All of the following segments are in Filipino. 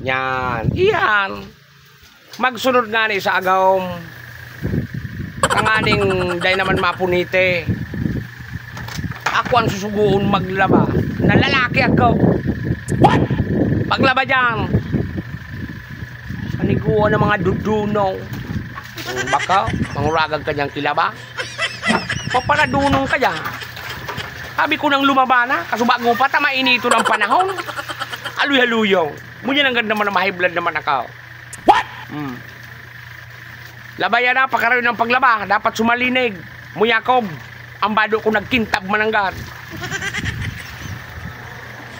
Yan. Iyan. Magsunod nga ni sa agawm. Kanganing day naman mapunite. Ako ang susuguon maglaba. Na lalaki ako. What? Paglaba dyan. Paniguan ng mga dudunaw. Baka, manguragag ka dyan kilaba. Paparadunong ka dyan. Sabi ko nang lumaba na. Kaso bago pa, tamainito ng panahon. Aluy-haluyaw. Munyan ang ganda naman na mahiblad naman ako. What? Labayan na, pakaroon ng paglaba. Dapat sumalinig. Muyakob. Ang bado ko nagkintab mananggat.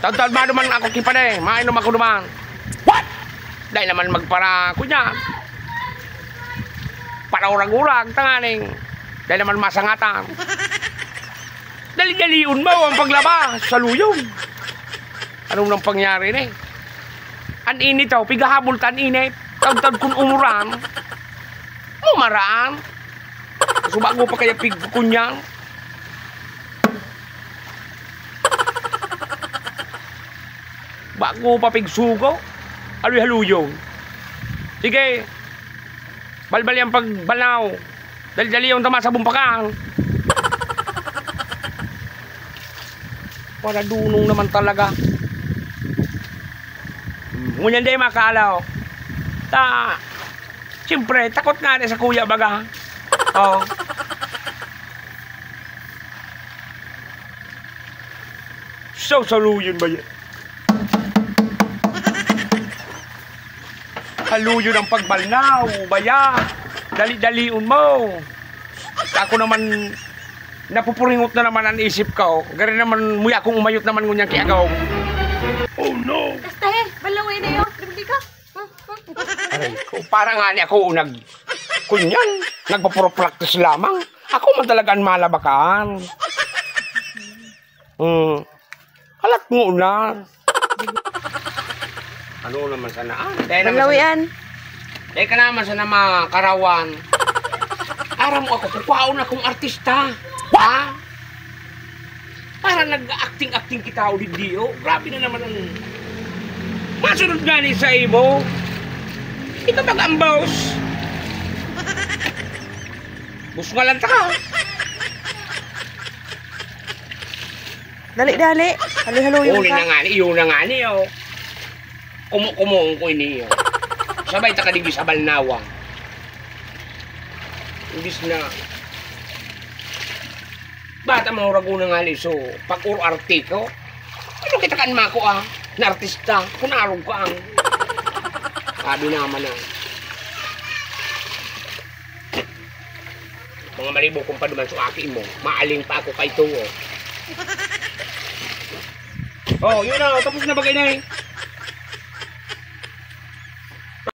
Taon-taon ba naman ako kipade. Mainom ako naman. What? Dahil naman magpara ko niya. Para urag-urag, tanganing. Dahil naman masangatan. Dali-daliun mo ang paglaba sa luyong. Anong nang pangyari na eh? An init daw, pigahabol tan init. Taon-taon kung umuran. Umaraan. So bago pa kaya pigkunyang. Bago pa pigsugo. Aluy-haluyo. Sige. Balbal yung pagbalaw. Dali-dali yung tama sa bumpakan. Para dunong naman talaga. Ngunyan day makalaw. Siyempre, takot nga rin sa kuya baga. Oh. So, saluyon ba yan? Haluyon ang pagbalnaw, baya. Dali-daliun mo. Ako naman, napupuringot na naman ang isip ko. Gari naman, muya kong umayot naman ngunyan kiagaw. Oh no! Basta balawin na yun. Hindi ka. Aray ko, parang nga ni ako kunyan, nagpapuro-practice lamang. Ako man talagang malabakaan. Halat mo na. Ano naman sana? Balawian. Dahil ka naman sana makarawan. Aram mo ako, kukuhaon akong artista. Ha? Para nag-acting-acting kita o diyo. Grabe na naman ang... Masunod nga ni sa ibo. Ito mag-ambaws. Bus nga lang ka. Dali-dali. Halo-halo Uli na nga ni, yun na nga ni, oh. Kumukumuong ko ini, oh. Sabay ta kadigi sa balnawa. Imbis na... Bata mga raguna nga ni, so, pag-ur-arte ko, ano kita kan mako, na artista, kunarog ka ang... Sabi naman na. Mga maribo kung pa duman sa akin mo, maaling pa ako kay to, oh. Oh, yun na, tapos na bagay na eh.